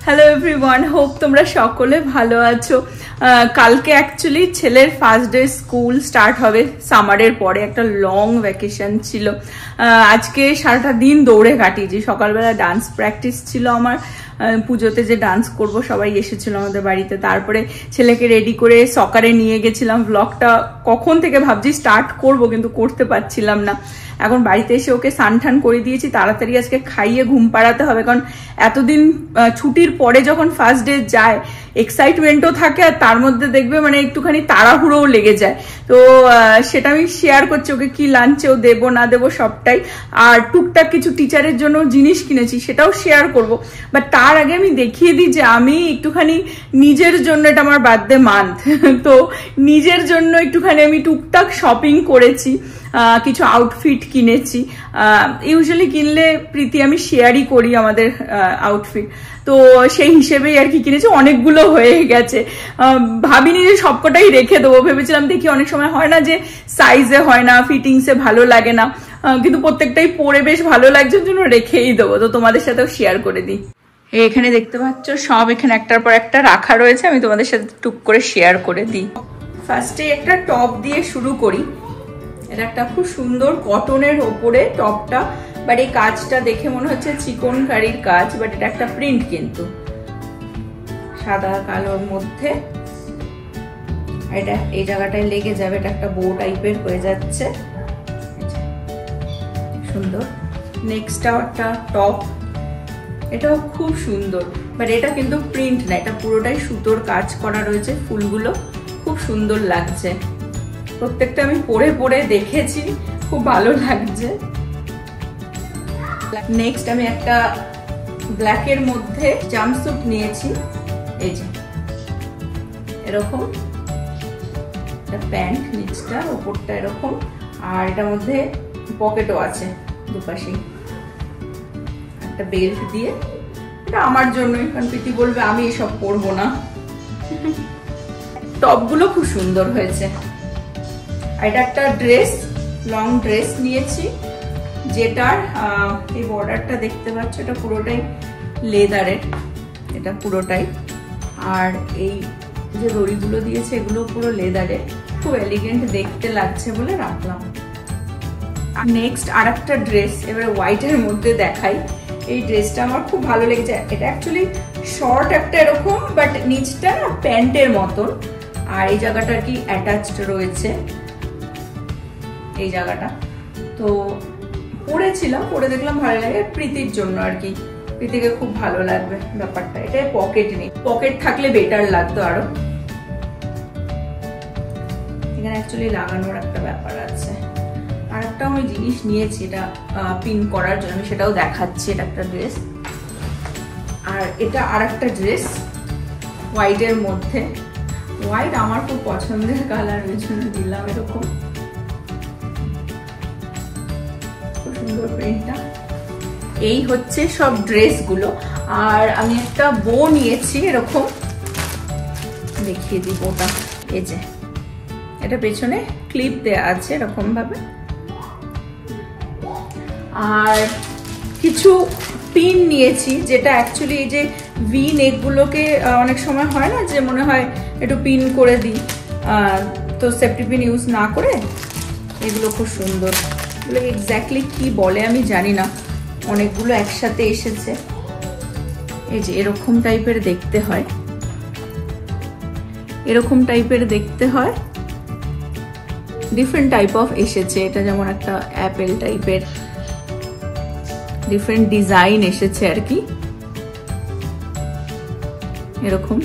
Hello everyone, hope তোমরা সকলে ভালো আছো। কালকে অ্যাকচুয়ালি ছেলের ফার্স্ট ডে স্কুল স্টার্ট হবে, সামারের পরে একটা লং ভ্যাকেশন ছিল। আজকে সারাটা দিন দৌড়ে কাটিয়েছি। সকালবেলা ডান্স প্র্যাকটিস ছিল আমার, পুজোতে যে ডান্স করব সবাই এসেছিল আমাদের বাড়িতে। তারপরে ছেলেকে রেডি করে সকারে নিয়ে গেছিলাম। ব্লগটা কখন থেকে ভাবছি স্টার্ট করব, কিন্তু করতে পারছিলাম না। এখন বাড়িতে এসে ওকে স্নান করে দিয়েছি, তাড়াতাড়ি আজকে খাইয়ে ঘুম পাড়াতে হবে, কারণ এতদিন ছুটির পরে যখন ফার্স্ট ডে যায় এক্সাইটমেন্টও থাকে, আর তার মধ্যে দেখবে মানে একটুখানি তাড়াহুড়োও লেগে যায়। তো সেটা আমি শেয়ার করছি, ওকে কি লাঞ্চেও দেবো না দেবো সবটাই। আর টুকটাক কিছু টিচারের জন্য জিনিস কিনেছি, সেটাও শেয়ার করব। বাট তার আগে আমি দেখিয়ে দিই যে আমি একটুখানি নিজের জন্য, এটা আমার বার্থডে মান্থ, তো নিজের জন্য একটুখানি আমি টুকটাক শপিং করেছি, কিছু আউটফিট কিনেছি। ইউজুয়ালি কিনলে প্রীতি আমি শেয়ারই করি আমাদের আউটফিট, তো সেই হিসেবেই আর কি কিনেছি। অনেকগুলো হয়ে গেছে, ভাবিনি যে সবকটাই রেখে দেবো। ভেবেছিলাম দেখি অনেক সময় হয় না যে সাইজে হয় না, ফিটিংসে ভালো লাগে না, কিন্তু প্রত্যেকটাই পরে বেশ ভালো লাগছে, জন্য রেখেই দেবো। তো তোমাদের সাথেও শেয়ার করে দিই। এখানে দেখতে পাচ্ছ সব এখানে একটার পর একটা রাখা রয়েছে, আমি তোমাদের সাথে টুক করে শেয়ার করে দিই। ফার্স্টে একটা টপ দিয়ে শুরু করি। এটা একটা খুব সুন্দর কটনের ওপরে টপটা, বাট এই কাজটা দেখে মনে হচ্ছে চিকন কারির কাজ, বাট এটা একটা প্রিন্ট, কিন্তু সাদা কালোর মধ্যে। এটা এই জায়গাটায় লেগে যাবে, এটা একটা বো টাইপের হয়ে যাচ্ছে, সুন্দর। নেক্সটটাও একটা টপ, এটাও খুব সুন্দর, বাট এটা কিন্তু প্রিন্ট না, এটা পুরোটাই সুতোর কাজ করা রয়েছে, ফুলগুলো খুব সুন্দর লাগছে। প্রত্যেকটা আমি পরে পরে দেখেছি, খুব ভালো লাগছে। নেক্সট আমি একটা ব্ল্যাকের মধ্যে জাম্পস্যুট নিয়েছি, এই যে এরকম একটা প্যান্ট, নিচটা ওপরটা এরকম, আর এটার মধ্যে পকেটও আছে দুপাশে, একটা বেল্ট দিয়ে। এটা আমার জন্যই, কারণ প্রীতি বলবে আমি এসব পরবো না। টপগুলো খুব সুন্দর হয়েছে। এটা একটা ড্রেস, লং ড্রেস নিয়েছি, যেটার এই বর্ডারটা দেখতে পাচ্ছ, এটা পুরোটাই লেদারের, এটা পুরোটাই। আর এই যে দড়িগুলো দিয়েছে এগুলো পুরো লেদারের, খুব এলিগেন্ট দেখতে লাগছে বলে রাখলাম। নেক্সট আর একটা ড্রেস, এবারে হোয়াইটের মধ্যে দেখাই। এই ড্রেসটা আমার খুব ভালো লেগেছে। এটা অ্যাকচুয়ালি শর্ট একটা এরকম, বাট নিচটা না প্যান্টের মতন, আর এই জায়গাটা আর কি অ্যাটাচড রয়েছে, এই জায়গাটা। তো পরেছিলাম, পরে দেখলাম ভালো লাগে, প্রীতির জন্য আর কি, প্রীতিকে খুব ভালো লাগবে ব্যাপারটা। এটা পকেট নেই, পকেট থাকলে বেটার লাগতো আরো। এখানে অ্যাকচুয়ালি লাগানোর একটা ব্যাপার আছে। আর একটা আমি জিনিস নিয়েছি, এটা পিন করার জন্য, সেটাও দেখাচ্ছি। এটা একটা ড্রেস, আর এটা আর একটা ড্রেস হোয়াইটের মধ্যে। হোয়াইট আমার খুব পছন্দের কালার, ওই জন্য দিলাম এরকম, খুব সুন্দর প্রিন্টটা। এই হচ্ছে সব ড্রেসগুলো। আর আমি একটা বো নিয়েছি এরকম, দেখিয়ে দিই বোটা। এই যে এটা পেছনে ক্লিপ দেয়া আছে এরকম ভাবে। আর কিছু পিন নিয়েছি, যেটা অ্যাকচুয়ালি এই যে ভি নেকগুলোকে অনেক সময় হয় না যে মনে হয় একটু পিন করে দিই, তো সেফটি পিন ইউজ না করে এগুলো খুব সুন্দর। এগুলো এক্স্যাক্টলি কি বলে আমি জানি না, অনেকগুলো একসাথে এসেছে। এই যে এরকম টাইপের দেখতে হয়, এরকম টাইপের দেখতে হয়, ডিফারেন্ট টাইপ অফ এসেছে। এটা যেমন একটা অ্যাপেল টাইপের, ডিফারেন্ট ডিজাইন এসেছে আর কি, এরকম,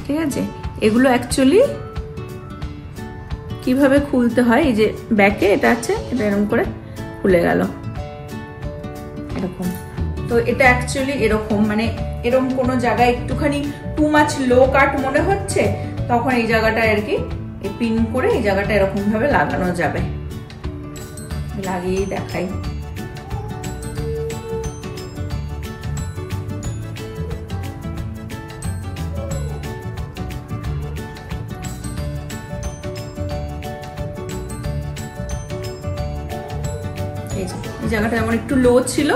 ঠিক আছে। এগুলো অ্যাকচুয়ালি কিভাবে খুলতে হয়, এই যে ব্যাকে এটা আছে, এটা এরকম করে খুলে গেল এরকম। তো এটা অ্যাকচুয়ালি এরকম, মানে এরকম কোনো জায়গায় একটুখানি টু মাচ লো কাট মনে হচ্ছে, তখন এই জায়গাটায় আর কি পিন করে এই জায়গাটা এরকম ভাবে লাগানো যাবে। লাগিয়েই দেখাই। এই জায়গাটা যেমন একটু লো ছিল,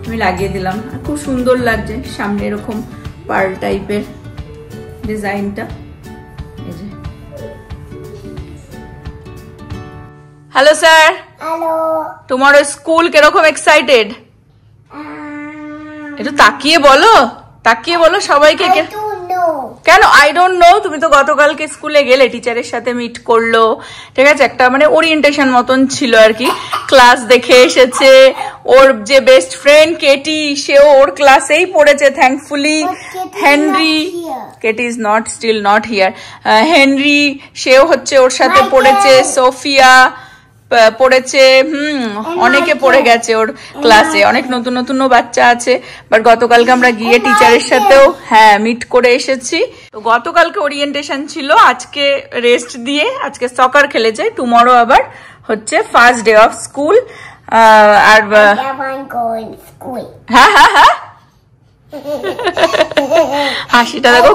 আমি লাগিয়ে দিলাম, খুব সুন্দর লাগছে। সামনে এরকম পার্ল টাইপের ডিজাইনটা। Hello sir. Hello. Tomorrow school কিরকম এক্সাইটেড? একটু তাকিয়ে বলো সবাইকে। কেন আই ডোন্ট নো? তুমি তো গতকালকে স্কুলে গেলে, টিচারের সাথে মিট করলো, ঠিক আছে, একটা মানে ওরিয়েন্টেশন মতন ছিল আর কি। ক্লাস দেখে এসেছে, ওর যে বেস্ট ফ্রেন্ড কেটি সেও ওর ক্লাসেই পড়েছে thankfully. Henry, Katie is still not here. Henry সেও হচ্ছে ওর সাথে পড়েছে, সোফিয়া পড়েছে, অনেকে পড়ে গেছে ওর ক্লাসে, অনেক নতুন নতুন বাচ্চা আছে। বাট গতকালকে আমরা গিয়ে টিচারের সাথেও মিট করে এসেছি। তো গতকালকে ওরিয়েন্টেশন ছিল, আজকে রেস্ট দিয়ে আজকে সকার খেলে যায়। টুমরো আবার হচ্ছে ফার্স্ট ডে অফ স্কুল। আর হ্যাঁ হাসিটা দেখো।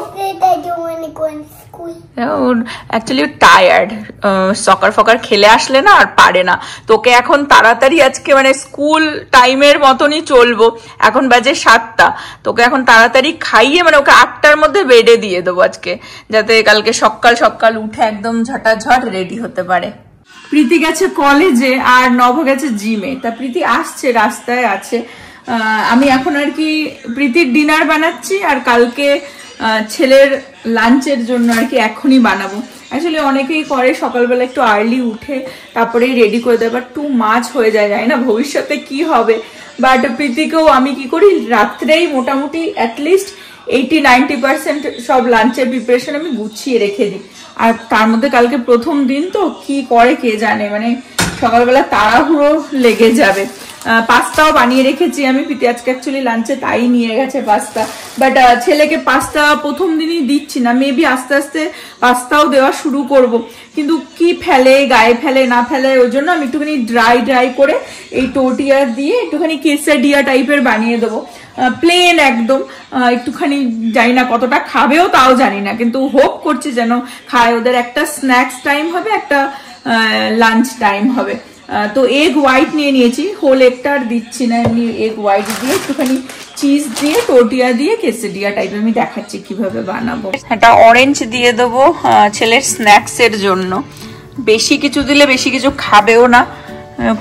অ্যাকচুয়ালি টায়ার্ড, সকার ফকার খেলে আসলে না আর পারে না। তোকে এখন তাড়াতাড়ি আজকে মানে স্কুল টাইমের মতনই চলবো, এখন বাজে 7টা, তোকে এখন তাড়াতাড়ি খাইয়ে মানে ওকে 8টার মধ্যে বেডে দিয়ে দেবো আজকে, যাতে কালকে সকাল সকাল উঠে একদম ঝটাঝট রেডি হতে পারে। প্রীতি গেছে কলেজে আর নভ গেছে জিমে। তা প্রীতি আসছে, রাস্তায় আছে। আমি এখন আর কি প্রীতির ডিনার বানাচ্ছি, আর কালকে ছেলের লাঞ্চের জন্য আর কি এখনই বানাবো। অ্যাকচুয়ালি অনেকেই করে সকালবেলা একটু আর্লি উঠে তারপরেই রেডি করে দেয়, বাট টু মাচ হয়ে যায় না ভবিষ্যতে কি হবে। বাট প্রীতিকেও আমি কি করি, রাত্রেই মোটামুটি অ্যাটলিস্ট 80-90% সব লাঞ্চের প্রিপারেশন আমি গুছিয়ে রেখে দিই। আর তার মধ্যে কালকে প্রথম দিন তো কি করে কে জানে, মানে সকালবেলা তাড়াহুড়ো লেগে যাবে। পাস্তাও বানিয়ে রেখেছি আমি, প্রীতি আজকে অ্যাকচুয়ালি লাঞ্চে তাই নিয়ে গেছে পাস্তা। বাট ছেলেকে পাস্তা প্রথম দিনই দিচ্ছি না, মেবি আস্তে আস্তে পাস্তাও দেওয়া শুরু করব। কিন্তু কি ফেলে, গায়ে ফেলে না ফেলে, ওই জন্য আমি একটুখানি ড্রাই করে এই টোটিয়া দিয়ে একটুখানি কেসাডিয়া টাইপের বানিয়ে দেবো, প্লেন একদম। একটুখানি জানি না কতটা খাবেও তাও জানি না, কিন্তু হোপ করছি যেন খায়। ওদের একটা স্ন্যাক্স টাইম হবে, একটা লাঞ্চ টাইম হবে। তো এগ হোয়াইট নিয়ে নিয়েছি, হোল এগটা আর দিচ্ছি না, এমনি এগ হোয়াইট দিয়ে একটুখানি চিজ দিয়ে টোটিয়া দিয়ে কেসাডিয়া টাইপের আমি দেখাচ্ছি কিভাবে বানাবো। এটা অরেঞ্জ দিয়ে দেবো ছেলের স্ন্যাক্স এর জন্য। বেশি কিছু দিলে বেশি কিছু খাবেও না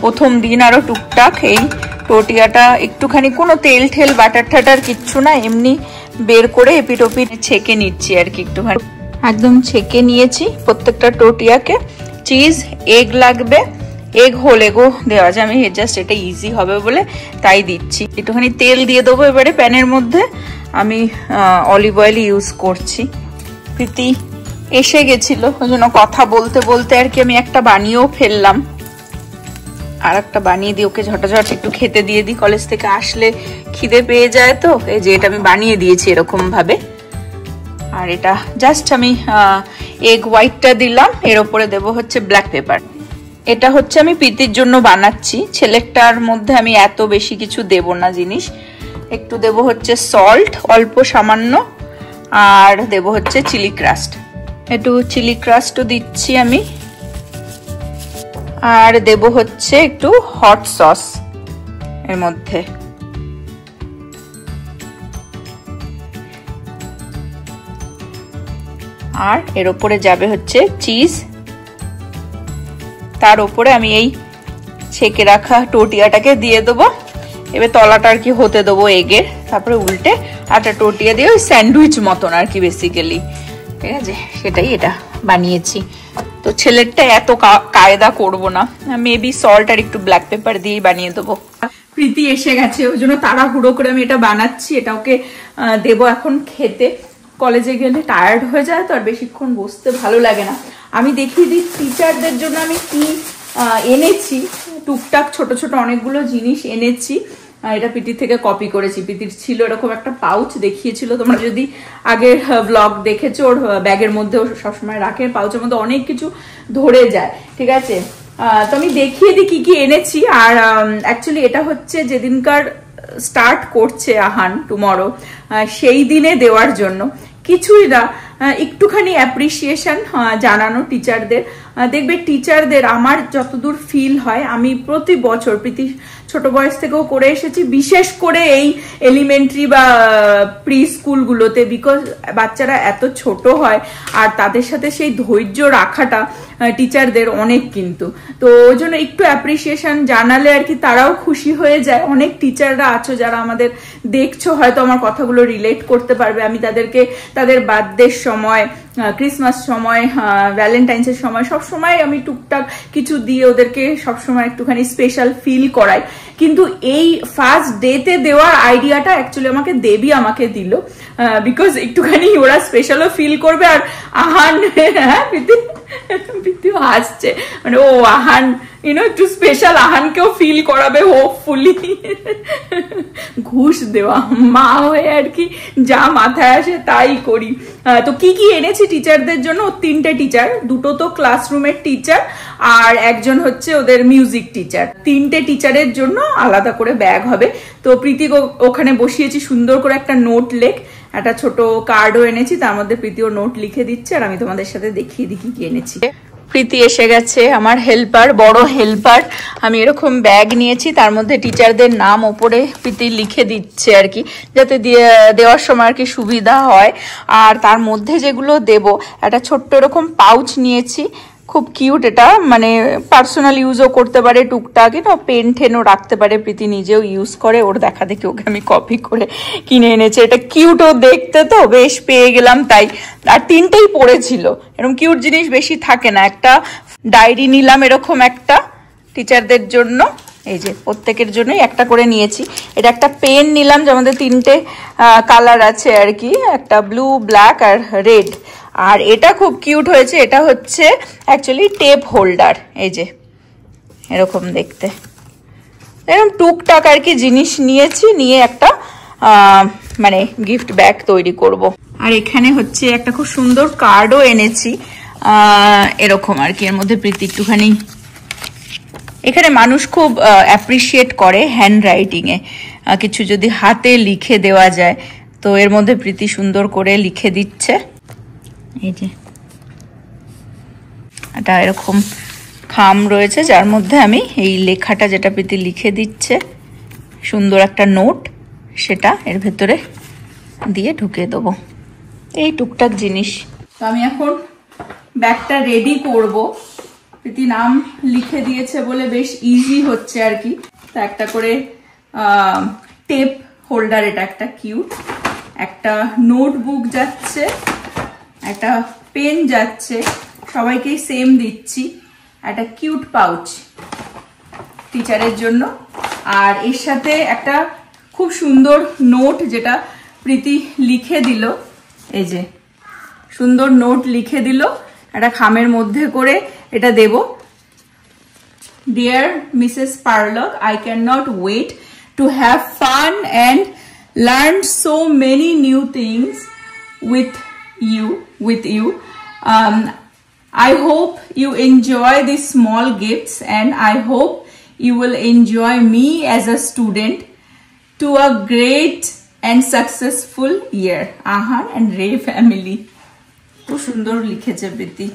প্রথম দিন, আরো টুকটাক। এই টোটিয়াটা একটুখানি কোনো তেল ঠেল বাটার ঠাটার কিচ্ছু না, এমনি বের করে এপিটোপি ছেঁকে নিচ্ছি আর কি, একটুখানি একদম ছেঁকে নিয়েছি প্রত্যেকটা টোটিয়াকে। চিজ, এগ লাগবে, এগ হোল এগও দেওয়া যায়, আমি জাস্ট এটা ইজি হবে বলে তাই দিচ্ছি। একটুখানি তেল দিয়ে দেবো এবারে প্যানের মধ্যে, আমি অলিভ অয়েল ইউজ করছি। প্রীতি এসে গেছিল, ওই জন্য কথা বলতে বলতে আর কি আমি একটা বানিয়েও ফেললাম, আর একটা বানিয়ে দিই ওকে ঝটাঝট একটু খেতে দিয়ে দিই, কলেজ থেকে আসলে খিদে পেয়ে যায়। তো এই যে এটা আমি বানিয়ে দিয়েছি এরকম ভাবে। আর এটা জাস্ট আমি এগ হোয়াইটটা দিলাম, এর ওপরে দেবো হচ্ছে ব্ল্যাক পেপার। এটা হচ্ছে আমি প্রীতির জন্য বানাচ্ছি, ছেলেটার মধ্যে আমি এত বেশি কিছু দেব না জিনিস। একটু দেব হচ্ছে সল্ট অল্প সামান্য, আর দেব হচ্ছে চিলি ক্রাস্ট, একটু চিলি ক্রাস্টও দিচ্ছি আমি। আর দেব হচ্ছে একটু হট সস এর মধ্যে। আর এর উপরে যাবে হচ্ছে চিজ, তার উপরে আমি এই ছেঁকে রাখা টোটিয়াটাকে দিয়ে দেবো। এবার তলাটা আর কি হতে দেবো এগের, তারপরে উল্টে একটা টোটিয়া দিয়ে ওই স্যান্ডউইচ মতন আর কি বেসিক্যালি, ঠিক আছে, সেটাই এটা বানিয়েছি। তো ছেলেরটা এত কায়দা করব না, মেবি সল্ট আর একটু ব্ল্যাক পেপার দিয়েই বানিয়ে দেবো। প্রীতি এসে গেছে, ওই জন্য তাড়াহুড়ো করে আমি এটা বানাচ্ছি, এটা ওকে দেবো এখন খেতে। কলেজে গেলে টায়ার্ড হয়ে যায় তো, আর বেশিক্ষণ বসতে ভালো লাগে না। আমি দেখিয়ে দিই টিচারদের জন্য আমি কি এনেছি, টুকটাক ছোট ছোট অনেকগুলো জিনিস এনেছি। এটা প্রীতি থেকে কপি করেছি, প্রীতির ছিল এরকম একটা পাউচ, দেখিয়েছিল তোমরা যদি আগের ব্লগ দেখেছো, ওর ব্যাগের মধ্যে সবসময় রাখে, পাউচের মধ্যে অনেক কিছু ধরে যায়, ঠিক আছে। তো আমি দেখিয়ে দিই কি কি এনেছি। আর অ্যাকচুয়ালি এটা হচ্ছে যেদিনকার স্টার্ট করছে আহান টুমরো, সেই দিনে দেওয়ার জন্য, কিছুই না, একটুখানি অ্যাপ্রিসিয়েশন জানানো টিচারদের। দেখবে টিচারদের আমার যতদূর ফিল হয়, আমি প্রতি বছর প্রীতি ছোট বয়স থেকেও করে এসেছি, বিশেষ করে এই এলিমেন্টারি বা প্রি স্কুলগুলোতে, বিকজ বাচ্চারা এত ছোট হয় আর তাদের সাথে সেই ধৈর্য রাখাটা টিচারদের অনেক, কিন্তু তো ওই জন্য একটু অ্যাপ্রিসিয়েশন জানালে আর কি তারাও খুশি হয়ে যায়। অনেক টিচাররা আছো যারা আমাদের দেখছো, হয়তো আমার কথাগুলো রিলেট করতে পারবে। আমি তাদেরকে তাদের বার্থডের সময়, ক্রিসমাস সময়, ভ্যালেন্টাইন্সের সময় সব সময় আমি টুকটাক কিছু দিয়ে ওদেরকে সবসময় একটুখানি স্পেশাল ফিল করাই। কিন্তু এই ফার্স্ট ডেতে দেওয়ার আইডিয়াটা অ্যাকচুয়ালি আমাকে দেবী আমাকে দিল, বিকজ একটুখানি ওরা স্পেশালও ফিল করবে। আর আহান, হ্যাঁ প্রীতিও হাসছে, মানে ও আহান একটু স্পেশাল আহানকেও ফিল করাবে হোপফুলি। ঘুষ দেওয়া মা হয়ে আর কি যা মাথায় আসে তাই করি। তো কি কি এনেছি টিচারদের জন্য? 3টে টিচার, 2টো তো ক্লাসরুমের টিচার আর একজন হচ্ছে ওদের মিউজিক টিচার। 3টে টিচারের জন্য আলাদা করে ব্যাগ হবে। তো প্রীতি ওখানে বসিয়েছি সুন্দর করে একটা নোট লেখ, একটা ছোট কার্ডও এনেছি, তার মধ্যে প্রীতি ও নোট লিখে দিচ্ছে আর আমি তোমাদের সাথে দেখিয়ে দিই কি এনেছি। প্রীতি এসে গেছে, আমার হেল্পার, বড় হেল্পার। আমি এরকম ব্যাগ নিয়েছি, তার মধ্যে টিচারদের নাম ওপরে প্রীতি লিখে দিচ্ছে আর কি, যাতে দেওয়ার সময় আর কি সুবিধা হয়। আর তার মধ্যে যেগুলো দেব, একটা ছোট্ট এরকম পাউচ নিয়েছি, খুব কিউট এটা, মানে পার্সোনাল ইউজও করতে পারে টুকটাক, পেন টেনও রাখতে পারে, প্রীতি নিজেও ইউজ করে, ওর দেখা দেখি ওকে আমি কপি করে কিনে এনেছি। এটা কিউটও দেখতে, তো বেশ পেয়ে গেলাম তাই। আর 3টেই পড়েছিল, এরকম কিউট জিনিস বেশি থাকে না। একটা ডায়েরি নিলাম এরকম একটা টিচারদের জন্য, এই যে প্রত্যেকের জন্যই একটা করে নিয়েছি। এটা একটা পেন নিলাম, যে আমাদের 3টে কালার আছে আর কি, একটা ব্লু, ব্ল্যাক আর রেড। আর এটা খুব কিউট হয়েছে, এটা হচ্ছে অ্যাকচুয়ালি টেপ হোল্ডার, এই যে এরকম দেখতে, এরকম টুকটাক আর কি জিনিস নিয়েছি, নিয়ে একটা মানে গিফট ব্যাগ তৈরি করব। আর এখানে হচ্ছে একটা খুব সুন্দর কার্ডও এনেছি এরকম আর কি, এর মধ্যে প্রীতি একটুখানি, এখানে মানুষ খুব অ্যাপ্রিসিয়েট করে হ্যান্ড রাইটিংয়ে, কিছু যদি হাতে লিখে দেওয়া যায়, তো এর মধ্যে প্রীতি সুন্দর করে লিখে দিচ্ছে। এই যে এটা এরকম খাম রয়েছে, যার মধ্যে আমি এই লেখাটা যেটা প্রীতি লিখে দিচ্ছে, সুন্দর একটা নোট, সেটা এর ভেতরে দিয়ে ঢুকিয়ে দেবো। এই টুকটাক জিনিস। তো আমি এখন ব্যাগটা রেডি করব। প্রীতি নাম লিখে দিয়েছে বলে বেশ ইজি হচ্ছে আর কি। তো একটা করে টেপ হোল্ডার, এটা একটা কিউট, একটা নোটবুক যাচ্ছে, একটা পেন যাচ্ছে, সবাইকেই সেম দিচ্ছি, একটা কিউট পাউচ টিচারের জন্য। আর এর সাথে একটা খুব সুন্দর নোট, যেটা প্রীতি লিখে দিল, এই যে সুন্দর নোট লিখে দিল, একটা খামের মধ্যে করে এটা দেব। Dear Mrs. Parlock, I cannot wait to have fun and learn so many new things with you. I hope you enjoy these small gifts, and I hope you will enjoy me as a student to a great and successful year. Ahan and Ray family. খুব সুন্দর লিখেছে প্রীতি,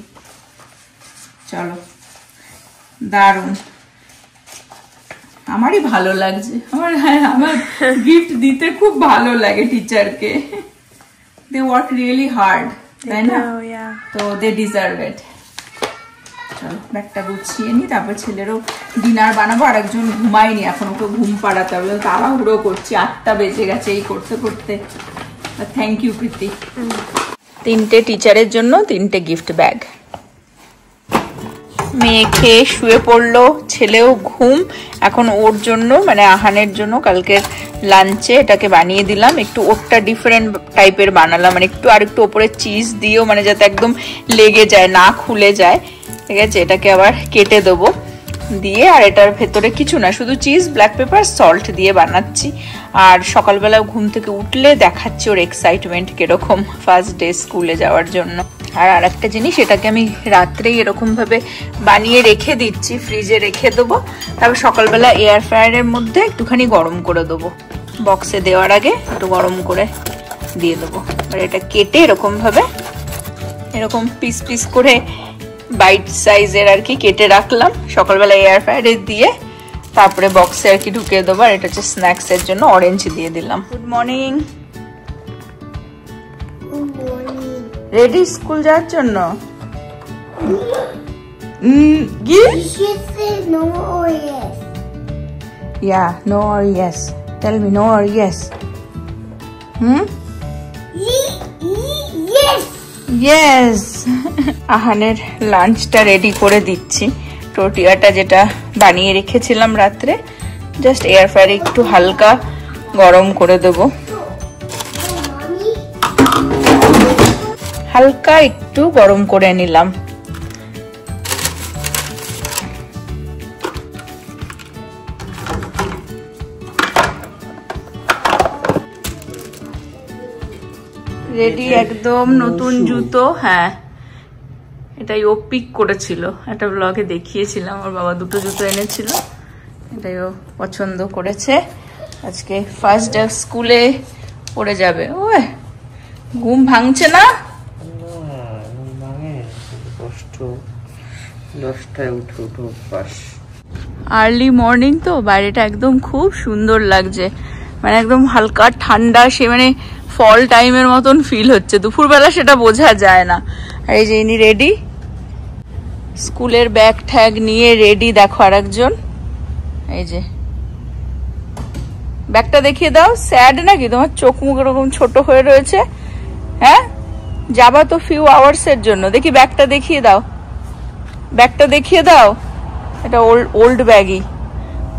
চলো দারুণ, আমারই ভালো লাগছে। আমার gift দিতে খুব ভালো লাগে টিচারকে। They work really hard, তাই না? তো they deserve it. চলো ব্যাগটা গুছিয়ে নি, তারপর ছেলেরও ডিনার বানাবো। আর একজন ঘুমায়নি এখন, ওকে ঘুম পাড়াতে হবে, তাড়াহুড়ো করছি, 8টা বেজে গেছে এই করতে করতে। থ্যাংক ইউ প্রীতি। 3টে টিচারের জন্য 3টে গিফট ব্যাগ। মেয়ে খেয়ে শুয়ে পড়লো, ছেলেও ঘুম। এখন ওর জন্য, মানে আহানের জন্য কালকের লাঞ্চে এটাকে বানিয়ে দিলাম। একটু ওরটা ডিফারেন্ট টাইপের বানালাম, মানে একটু আর একটু ওপরে চিজ দিয়েও, মানে যাতে একদম লেগে যায় না, খুলে যায়, ঠিক আছে। এটাকে আবার কেটে দেবো দিয়ে, আর এটার ভেতরে কিছু না, শুধু চিজ, ব্ল্যাক পেপার, সল্ট দিয়ে বানাচ্ছি। আর সকালবেলা ঘুম থেকে উঠলে দেখাচ্ছি ওর এক্সাইটমেন্ট কিরকম ফার্স্ট ডে স্কুলে যাওয়ার জন্য। আর একটা জিনিস, এটাকে আমি রাত্রেই এরকম ভাবে বানিয়ে রেখে দিচ্ছি, ফ্রিজে রেখে দেবো, তারপর সকালবেলা এয়ার ফ্রায়ারের মধ্যে একটুখানি গরম করে দেবো, বক্সে দেওয়ার আগে একটু গরম করে দিয়ে দেবো। আর এটা কেটে এরকম ভাবে, এরকম পিস পিস করে বাইট সাইজের আর কি কেটে রাখলাম, সকালবেলা এয়ার ফ্রায়ারে দিয়ে তারপরে বক্সে আর কি ঢুকিয়ে দেবো। আর এটা হচ্ছে স্ন্যাক্স এর জন্য অরেঞ্জ দিয়ে দিলাম। Good morning. রেডি স্কুল যাওয়ার জন্য? No or yes. Yeah, no or yes. Tell me no or yes. Yes. Yes. আহানের লাঞ্চটা রেডি করে দিচ্ছি। টোটিয়াটা যেটা বানিয়ে রেখেছিলাম রাত্রে, জাস্ট এয়ার ফ্রায়ারে একটু হালকা গরম করে দেব। হালকা একটু গরম করে নিলাম। রেডি একদম নতুন জুতো। হ্যাঁ, এটাই ও পিক করেছিল, একটা ব্লগে দেখিয়েছিলাম। ওর বাবা দুটো জুতো এনেছিল, এটাই ও পছন্দ করেছে। আজকে ফার্স্ট ডে স্কুলে পড়ে যাবে। ওই ঘুম ভাঙছে না? আর্লি মর্নিং তো, বাইরেটা একদম খুব সুন্দর লাগছে, মানে একদম হালকা ঠান্ডা, সে মানে ফল টাইমের মতন ফিল হচ্ছে। দুপুরবেলা সেটা বোঝা যায় না। আর এই যে ইনি রেডি, স্কুলের ব্যাগ ট্যাগ নিয়ে রেডি। দেখো আর একজন, এই যে ব্যাগটা দেখিয়ে দাও। স্যাড নাকি? তোমার চোখ মুখ এরকম ছোট হয়ে রয়েছে। হ্যাঁ, যাবা তো ফিউ আওয়ার্স এর জন্য। দেখি ব্যাগটা দেখিয়ে দাও, ব্যাগটা দেখিয়ে দাও। এটা ওল্ড ব্যাগই,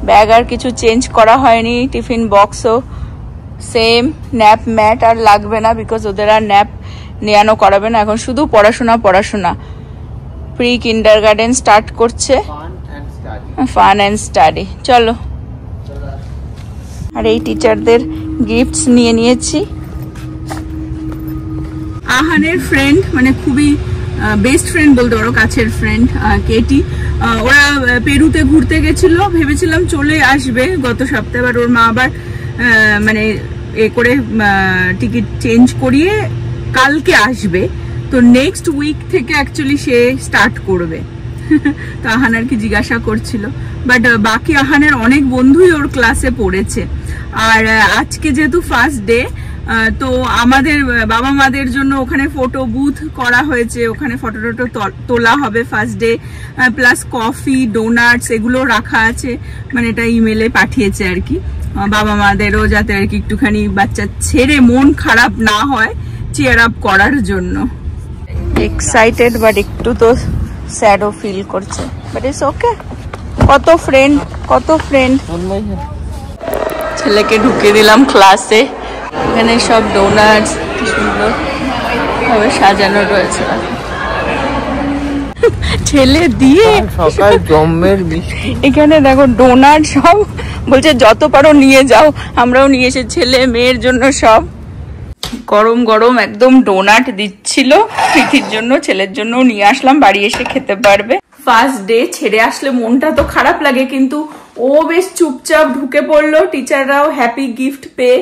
ব্যাগ আর কিছু চেঞ্জ করা হয়নি। টিফিন বক্সও সেম। ন্যাপ ম্যাট আর লাগবে না, বিকজ ওদের আর ন্যাপ নেয়ানো করাবে না, এখন শুধু পড়াশোনা পড়াশোনা। প্রি কিন্ডারগার্টেন স্টার্ট করছে, ফান অ্যান্ড স্টাডি। চলো। আর এই টিচারদের গিফটস নিয়ে নিয়েছি। আহানের ফ্রেন্ড, মানে খুবই বেস্ট ফ্রেন্ড বলতে পারো, কাছের ফ্রেন্ড, কেটি। ওরা পেরুতে ঘুরতে গেছিল, ভেবেছিলাম চলে আসবে গত সপ্তাহে, বাট ওর মা আবার মানে এ করে টিকিট চেঞ্জ করিয়ে কালকে আসবে। তো নেক্সট উইক থেকে অ্যাকচুয়ালি সে স্টার্ট করবে। তো আহান আর কি জিজ্ঞাসা করছিল, বাট বাকি আহানের অনেক বন্ধুই ওর ক্লাসে পড়েছে। আর আজকে যেহেতু ফার্স্ট ডে, তো আমাদের বাবা মাদের জন্য ওখানে ফটো বুথ করা হয়েছে, ওখানে ফটো টটো তোলা হবে first day, plus coffee doughnuts এগুলো রাখা আছে। মানে এটা ইমেলে পাঠিয়েছে আর কি, বাবা মাদেরও যাতে আর কি একটুখানি বাচ্চা ছেড়ে মন খারাপ না হয়, চেয়ার আপ করার জন্য। এক্সাইটেড বাট একটু তো স্যাডও ফিল করছে, বাট ইটস ওকে। কত ফ্রেন্ড, কত ফ্রেন্ড। ছেলেকে ঢুকিয়ে দিলাম ক্লাসে। এখানে সব ডোনাটস কি সুন্দর ভাবে সাজানো রয়েছে। ছেলে দিয়ে সকাল জম্মের বৃষ্টি। এখানে দেখো ডোনাট সব বলছে যত পারো নিয়ে যাও। আমরাও নিয়ে এসে ছেলে মেয়ের জন্য সব গরম গরম একদম ডোনাট দিচ্ছিল প্রীতির জন্য, ছেলের জন্য নিয়ে আসলাম, বাড়ি এসে খেতে পারবে। ফার্স্ট ডে ছেড়ে আসলে মনটা তো খারাপ লাগে, কিন্তু ও বেশ চুপচাপ ঢুকে পড়লো। টিচাররাও হ্যাপি গিফট পেয়ে,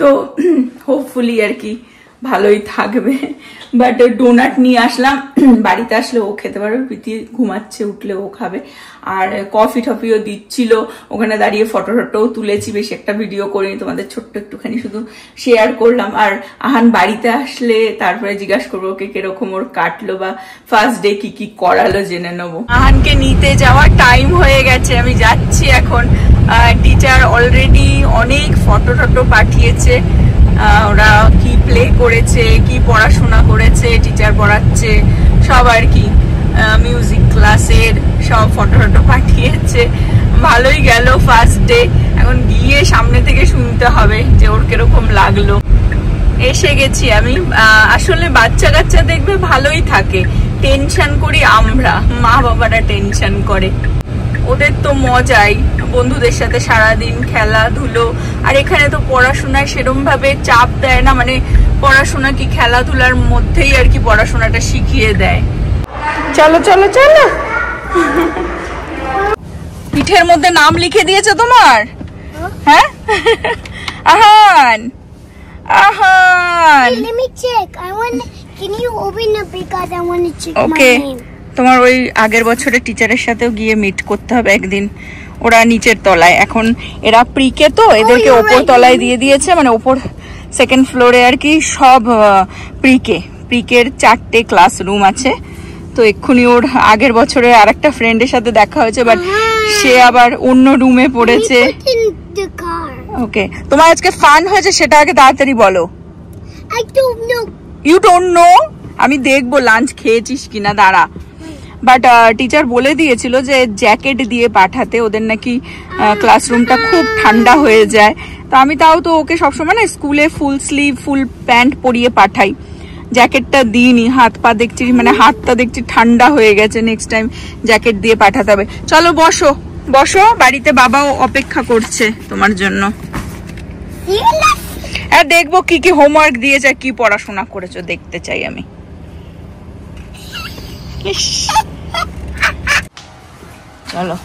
তো হোপফুলি আর কি ভালোই থাকবে। বাট ডোনাট নিয়ে আসলাম, বাড়িতে আসলে ও খেতে পারবে, প্রীতি ঘুমাচ্ছে, উঠলে ও খাবে। আর কফি টফিও দিচ্ছিল, ওখানে দাঁড়িয়ে ফটো টটোও তুলেছি, বেশি একটা ভিডিও করিনি, তোমাদের ছোট্ট একটুখানি শুধু শেয়ার করলাম। আর আহান বাড়িতে আসলে তারপরে জিজ্ঞাসা করবো ওকে কিরকম ওর কাটলো, বা ফার্স্ট ডে কি কি করালো জেনে নেবো। আহানকে নিতে যাওয়ার টাইম হয়ে গেছে, আমি যাচ্ছি এখন। টিচার অলরেডি অনেক ফটো টটো পাঠিয়েছে, ওরা কি প্লে করেছে, কি পড়াশোনা করেছে, টিচার পড়াচ্ছে সব আর কি, মিউজিক ক্লাসের সব ফটো টটো পাঠিয়েছে। ভালোই গেল ফার্স্ট ডে। এখন গিয়ে সামনে থেকে শুনতে হবে যে ওর কিরকম লাগলো। এসে গেছি আমি। আসলে বাচ্চা কাচ্চা দেখবে ভালোই থাকে, টেনশন করি আমরা, মা বাবারা টেনশন করে। ওদের তো মজাই, বন্ধুদের সাথে সারাদিন খেলাধুলো। আর এখানে তো পড়াশোনায় সেরকম ভাবে চাপ দেয় না, মানে পড়াশোনা কি খেলাধুলার মধ্যেই আর কি পড়াশোনাটা শিখিয়ে দেয়। চলো চলো চলো। পিঠের মধ্যে নাম লিখে দিয়েছে তোমার? হ্যাঁ Ahan, Ahan. Let me check. Can you open it because I want to check my Okay. name. তোমার ওই আগের বছরের টিচারের সাথেও গিয়ে মিট করতে হবে একদিন। ওরা নিচের তলায়। এখন এরা প্রিকে তো এদেরকে ওপর তলায় দিয়ে দিয়েছে, মানে ওপর সেকেন্ড ফ্লোরে আর কি সব প্রিকের 4টে ক্লাসরুম আছে। তো এক্ষুনি ওর আগের বছরে আর একটা ফ্রেন্ডের সাথে দেখা হয়েছে, বাট সে আবার অন্য রুমে পড়েছে। ওকে, তোমার আজকে ফান হয়েছে সেটা আগে তাড়াতাড়ি বলো। You don't know? আমি দেখবো লাঞ্চ খেয়েছিস কিনা, দাঁড়া। বাট টিচার বলে দিয়েছিল যে জ্যাকেট দিয়ে পাঠাতে, ওদের নাকি ক্লাসরুমটা খুব ঠান্ডা হয়ে যায়। তো আমি তাও তো ওকে সবসময় না স্কুলে ফুল স্লিভ ফুল প্যান্ট পরিয়ে পাঠাই, জ্যাকেটটা দিইনি। হাত পা দেখছি, মানে হাতটা দেখছি ঠান্ডা হয়ে গেছে, নেক্সট টাইম জ্যাকেট দিয়ে পাঠাতে হবে। চলো বসো বসো, বাড়িতে বাবাও অপেক্ষা করছে তোমার জন্য। আর দেখবো কি কি হোমওয়ার্ক দিয়েছে, কি পড়াশোনা করেছো দেখতে চাই আমি। চলো,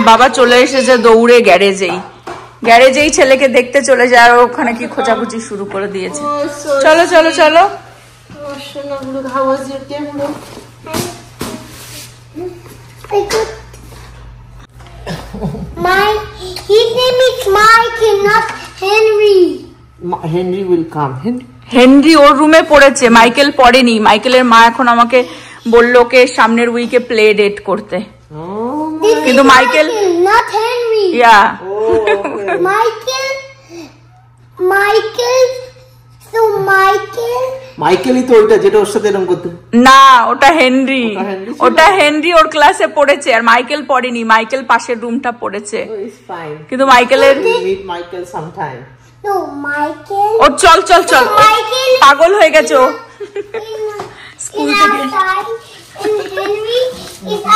বাবা চলে এসেছে দৌড়ে গ্যারেজেই ছেলেকে দেখতে চলে যায়, আর ওখানে কি খোঁচাখুচি শুরু করে দিয়েছে। চলো চলো চলো। His name is Michael, not Henry. Henry will come. Henry ওর রুমে পড়েছে, মাইকেল পড়েনি। মাইকেলের মা এখন আমাকে বললো কে সামনের উইকে প্লে ডেট করতে, কিন্তু মাইকেল not Henry. ইয়া মাইকেলই তো ওইটা যেটা ওর সাথে এরকম করতে। না, ওটা হেনরি ওর ক্লাসে পড়েছে, আর মাইকেল পড়েনি। মাইকেল পাশের রুমটা পড়েছে, কিন্তু মাইকেলের মাইকেল সামটাইম। No, Michael. ও চল চল চল, পাগল হয়ে গেছো স্কুল থেকে।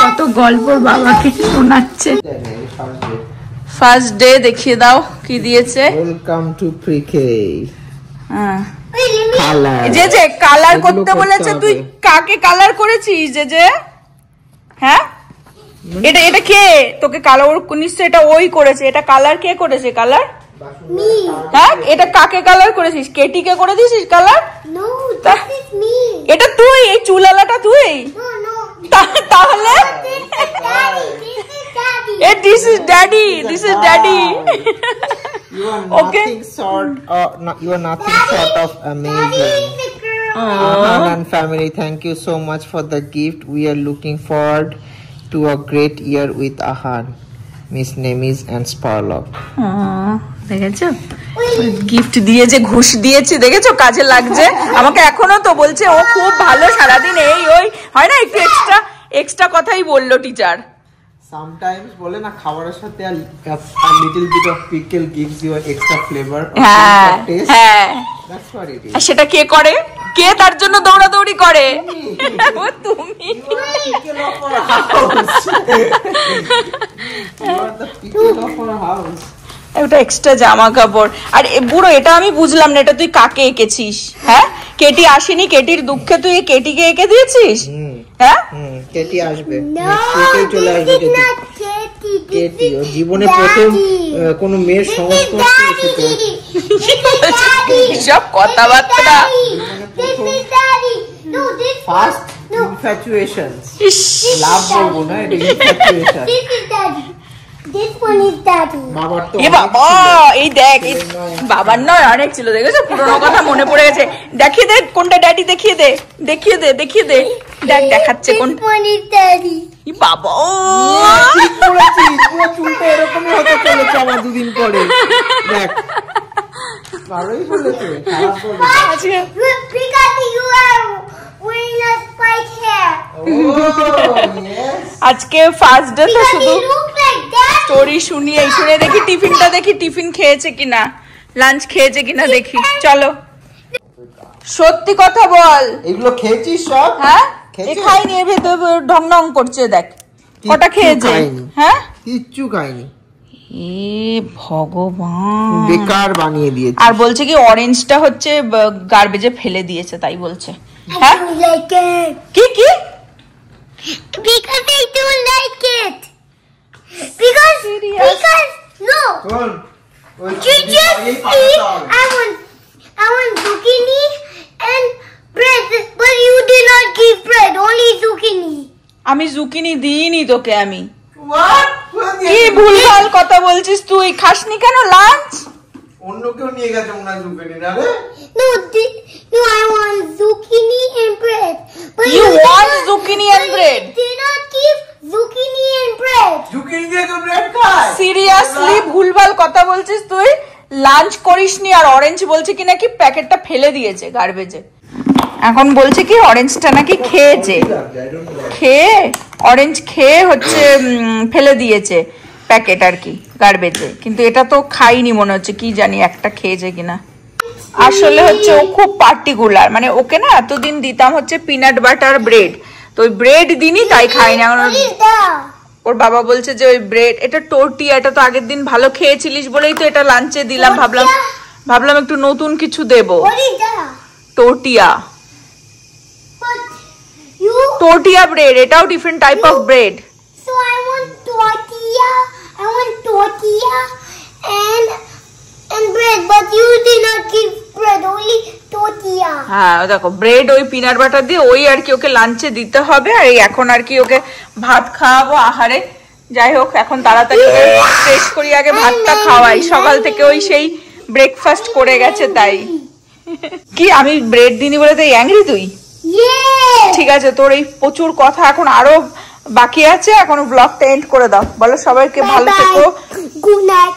কত গল্প বাবাকে শোনাচ্ছে। ফার্স্ট ডে দেখিয়ে দাও কি দিয়েছে। Welcome to pre K. হ্যাঁ, যে কালার করতে বলেছে, তুই কাকে কালার করেছিস? যে হ্যাঁ, এটা কে তোকে কালার? নিশ্চয় এটা ওই করেছে। এটা কালার কে করেছে? কালার হ্যাঁ, এটা কাকে কালার করেছিস? কেটিকে করে দিয়েছিস কালার? এটা তুই? এই চুলালাটা তুই? তাহলে this is daddy. Okay. You are nothing short of amazing. Ahan and family, thank you so much for the gift. We are looking forward to a great year with Ahan, Miss Nemis and Sparlock. দেখেছো gift দিয়ে যে ঘুষ দিয়েছি, দেখেছো কাজে লাগছে। আমাকে এখনো তো বলছে ও খুব ভালো, সারাদিন এই ওই হয় না, একটু এক্সট্রা কথাই বললো টিচার। Sometimes বলে না খাবারের সাথে a little bit of pickle gives you an extra flavor or taste. হ্যাঁ, that's what it is. সেটা কে করে? কে তার জন্য দৌড়াদৌড়ি করে? তুমি। You are the pickle of our house. ওটা এক্সট্রা জামা কাপড়। আর বুড়ো, এটা আমি বুঝলাম না, এটা তুই কাকে এঁকেছিস? হ্যাঁ, কেটি আসেনি, কেটির দুঃখে তুই কেটিকে এঁকে দিয়েছিস? হ্যাঁ, কেটি আসবে, কেটি চলে আসবে। কেটি ওর জীবনে প্রথম কোন মেয়ের সংস্পর্শে এসেছে। সব কথাবার্তা। ফার্স্ট ইনফ্যাচুয়েশন, লাভ বলবো না, এটা infatuation. This one is daddy. বাবা, এই দেখ, বাবার নয় অনেক ছিল, দেখেছো পুরোনো কথা মনে পড়ে গেছে। দেখিয়ে দে কোনটা ড্যাডি, দেখিয়ে দে। দেখ দেখাচ্ছে কোন daddy. বাবা, ঠিক বলেছিস, পুরো চুলটা এরকমই হতে চলেছে আমার দুদিন পরে। দেখ ভালোই বলেছে, খারাপ বলেছে। Because you are wearing a spike hair. আজকে ফার্স্ট ডে তো শুধু স্টোরি শুনে দেখি টিফিন খেয়েছে কিনা, লাঞ্চ খেয়েছে কিনা দেখি। চলো সত্যি কথা বল, এগুলো খেয়েছিস সব? হ্যাঁ, খাইনি, এ ভেতর ঢং করছে, দেখ কটা খেয়েছে। হ্যাঁ, কিচ্ছু খাইনি। এ ভগবান, বেকার বানিয়ে দিয়েছে। আর বলছে কি অরেঞ্জটা হচ্ছে গার্বেজে ফেলে দিয়েছে, তাই বলছে। হ্যাঁ, কি Because I don't like it. Because no. I want zucchini and bread, but you did not give bread, only zucchini. আমি জুকিনি দিইনি তোকে, আমি কি ভুলভাল কথা বলছিস তুই? খাসনি কেন লাঞ্চ? অন্য কেউ নিয়ে গেছে মনে হয় জুকিনি না রে? No, I want zucchini and bread. But You want zucchini and bread? Did not give zucchini and bread. Zucchini দিয়ে কেউ ব্রেড খায়? সিরিয়াসলি ভুলভাল কথা বলছিস তুই। লাঞ্চ করিসনি আর অরেঞ্জ বলছে কি নাকি প্যাকেটটা ফেলে দিয়েছে গার্বেজে। এখন বলছে কি অরেঞ্জটা নাকি খেয়েছে, খেয়ে অরেঞ্জ খেয়ে হচ্ছে ফেলে দিয়েছে প্যাকেট আর কি গার্বেজে, কিন্তু এটা তো খাইনি মনে হচ্ছে, কি জানি একটা খেয়েছে কিনা। আসলে হচ্ছে ও খুব পার্টিকুলার, মানে ওকে না এতদিন দিতাম হচ্ছে পিনাট বাটার ব্রেড, তো ওই ব্রেড দিনই তাই খাইনি। এখন ওর বাবা বলছে যে ওই ব্রেড, এটা টোর্টিয়া, এটা তো আগের দিন ভালো খেয়েছিলিস বলেই তো এটা লাঞ্চে দিলাম, ভাবলাম একটু নতুন কিছু দেবো। টোর্টিয়া, tortilla bread, এটাও different type of bread. So I want tortilla and bread, but you did not give bread, only tortilla. হ্যাঁ দেখো ব্রেড ওই পিনাট বাটার দিয়ে ওই আর কি ওকে লাঞ্চে দিতে হবে, আর এখন আর কি ওকে ভাত খাওয়াবো আহারে। যাই হোক এখন তাড়াতাড়ি ফ্রেশ করি, আগে ভাতটা খাওয়াই, সকাল থেকে ওই সেই ব্রেকফাস্ট করে গেছে তাই। কি আমি ব্রেড দিনি বলে তাই অ্যাংরি তুই? ঠিক আছে, তোর এই প্রচুর কথা এখন আরো বাকি আছে, এখন ব্লগটা এন্ড করে দাও, বলো সবাইকে ভালো থেকো। Good night.